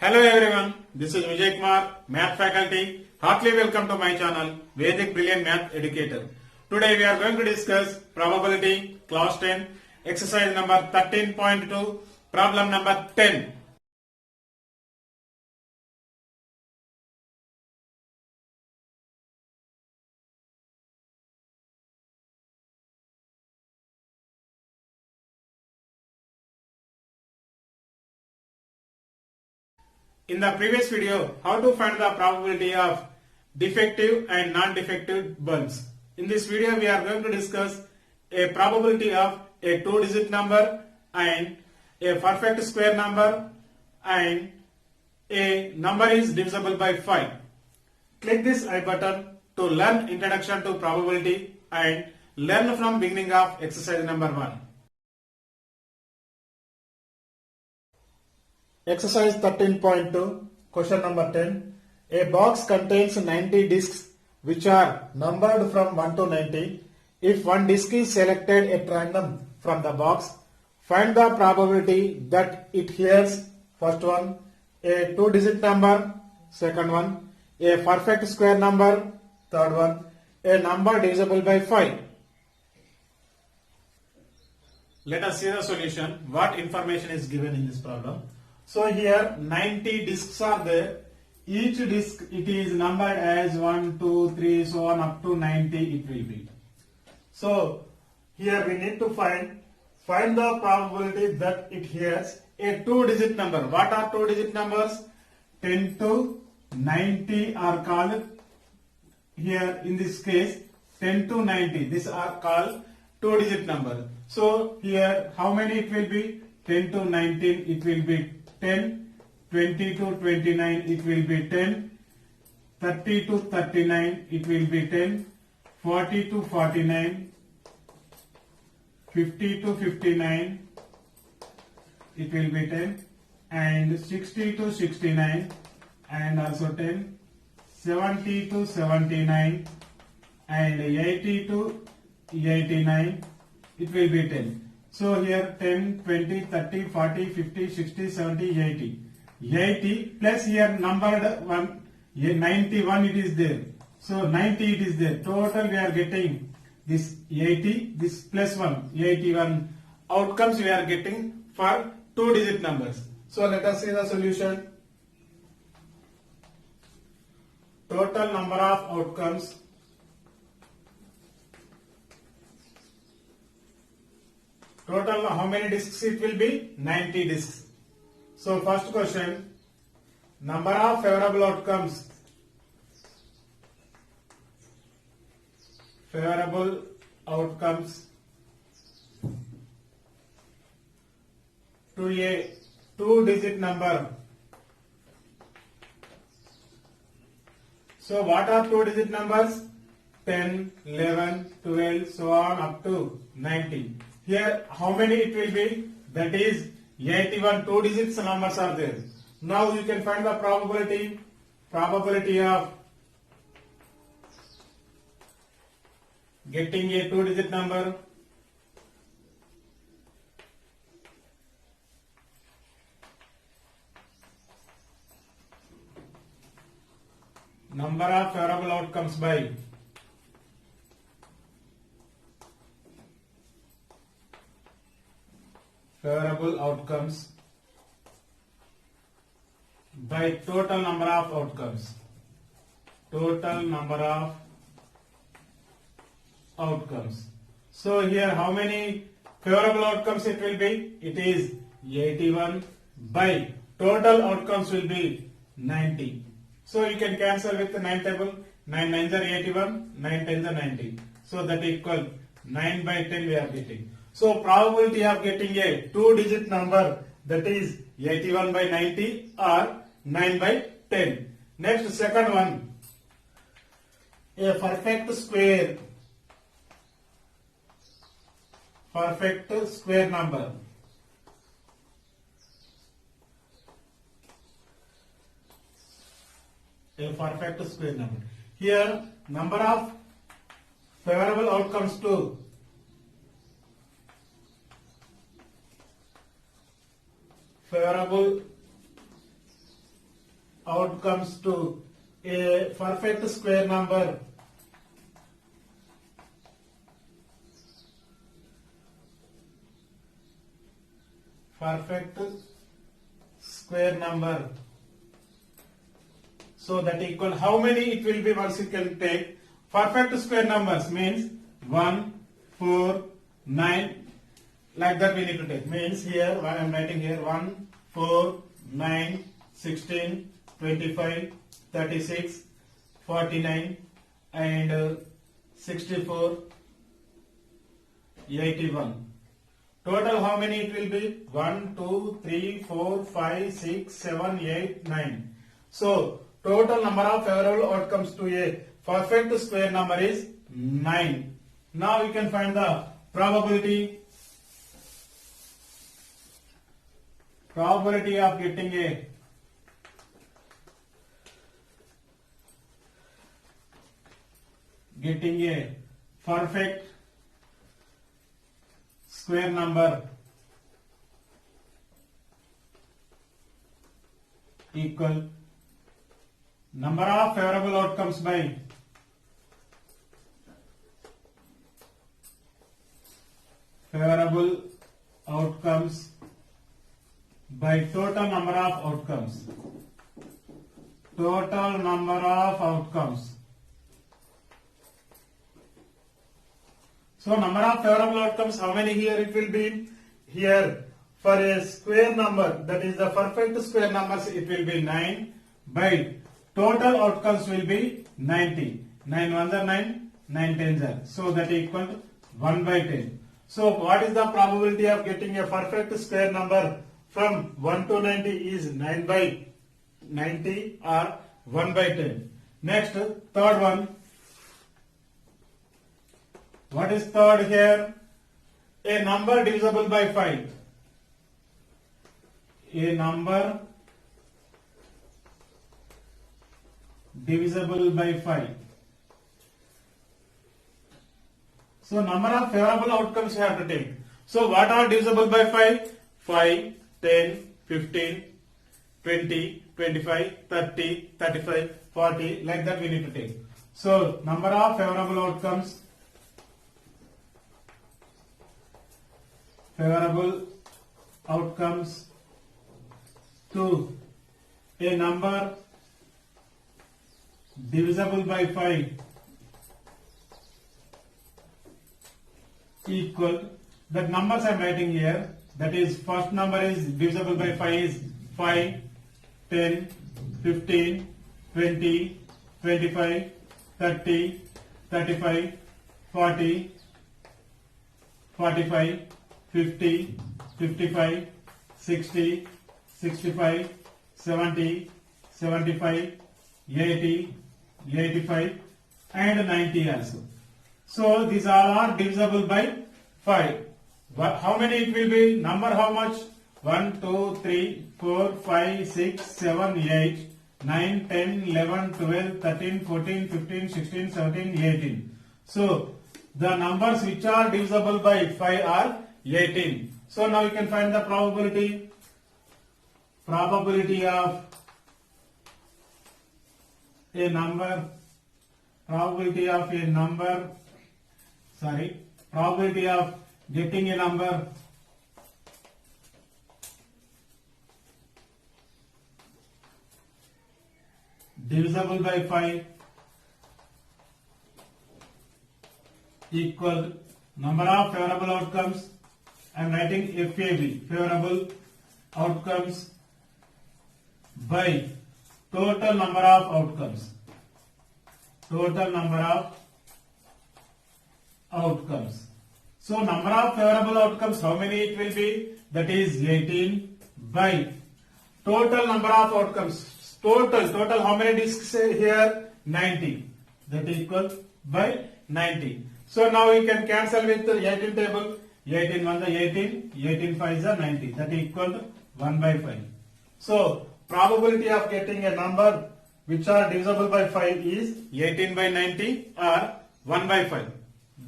Hello everyone, this is Vijay Kumar, Math faculty. Heartily welcome to my channel, Vedic Brilliant Math Educator. Today we are going to discuss probability, class 10, exercise number 13.2, problem number 10. In the previous video, how to find the probability of defective and non-defective bulbs. In this video, we are going to discuss a probability of a two-digit number and a perfect square number and a number is divisible by 5. Click this I button to learn introduction to probability and learn from beginning of exercise number 1. Exercise 13.2, question number 10. A box contains 90 discs which are numbered from 1 to 90. If one disc is selected at random from the box, find the probability that it hears, first one, a two-digit number, second one, a perfect square number, third one, a number divisible by 5. Let us see the solution. What information is given in this problem? So here 90 discs are there. Each disc it is numbered as 1, 2, 3, so on up to 90 it will be. So here we need to find the probability that it hears a two-digit number. What are two-digit numbers? 10 to 90 are called, here in this case 10 to 90. These are called two-digit number. So here how many it will be? 10 to 19 it will be 10, 20 to 29 it will be 10, 30 to 39 it will be 10, 40 to 49, 50 to 59 it will be 10, and 60 to 69 and also 10, 70 to 79 and 80 to 89 it will be 10. So here 10, 20, 30, 40, 50, 60, 70, 80. 80 plus here numbered 1, 91 it is there. So 90 it is there. Total we are getting this 80, this plus 1, 81 outcomes we are getting for two-digit numbers. So let us see the solution. Total number of outcomes. Total how many discs it will be? 90 discs. So first question, number of favorable outcomes. Favorable outcomes to a two-digit number. So what are two-digit numbers? 10, 11, 12, so on up to 90. Here how many it will be? That is 81 two digits numbers are there. Now you can find the probability of getting a two-digit number. Number of favorable outcomes by favorable outcomes by total number of outcomes. Total number of outcomes. So here how many favorable outcomes it will be? It is 81 by total outcomes will be 90. So you can cancel with the 9 table. 9 9s are 81, 9 10s are 90. So that equal 9 by 10 we are getting. So probability of getting a two-digit number, that is 81 by 90 or 9 by 10. Next, second one, a perfect square number. A perfect square number. Here number of favorable outcomes to favorable outcomes to a perfect square number so that equal how many it will be once you can take perfect square numbers means 1 4 9 like that we need to take means here I am writing here 1 4 9 16 25 36 49 and 64 81. Total how many it will be? 1, 2, 3, 4, 5, 6, 7, 8, 9. So total number of favorable outcomes to a perfect square number is 9. Now we can find the probability of getting a perfect square number equal number of favorable outcomes by total number of outcomes. So number of favorable outcomes, how many here it will be? Here for a square number, that is the perfect square numbers, it will be 9 by total outcomes will be 90. 9 ones are 9, 9 tens are. So that equal to 1 by 10. So what is the probability of getting a perfect square number from 1 to 90 is 9 by 90 or 1 by 10. Next, third one. What is third here? A number divisible by 5. A number divisible by 5. So number of favorable outcomes you have to take. So what are divisible by 5? 5, 10, 15, 20, 25, 30, 35, 40, like that we need to take. So number of favorable outcomes to a number divisible by 5 equal, that numbers I am writing here, that is first number is divisible by 5 is 5, 10, 15, 20, 25, 30, 35, 40, 45, 50, 55, 60, 65, 70, 75, 80, 85 and 90 also. So these all are divisible by 5. How many it will be? Number how much? 1, 2, 3, 4, 5, 6, 7, 8, 9, 10, 11, 12, 13, 14, 15, 16, 17, 18. So the numbers which are divisible by 5 are 18. So now you can find the probability of a number probability of getting a number divisible by 5 equal number of favorable outcomes. I am writing FAB, favorable outcomes by total number of outcomes. So number of favorable outcomes, how many it will be? That is 18 by total number of outcomes. Total how many discs here? 90. That equal by 90. So now we can cancel with the 18 table. 18 1 is 18, 18 5 is 90. That equal to 1 by 5. So probability of getting a number which are divisible by 5 is 18 by 90 or 1 by 5.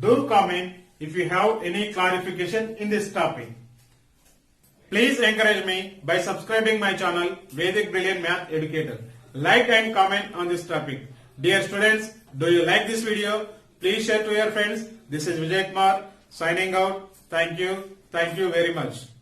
Do comment if you have any clarification in this topic. Please encourage me by subscribing my channel Vedic Brilliant Math Educator. like and comment on this topic. Dear students, do you like this video? Please share to your friends. This is Vijay Kumar signing out. Thank you. Thank you very much.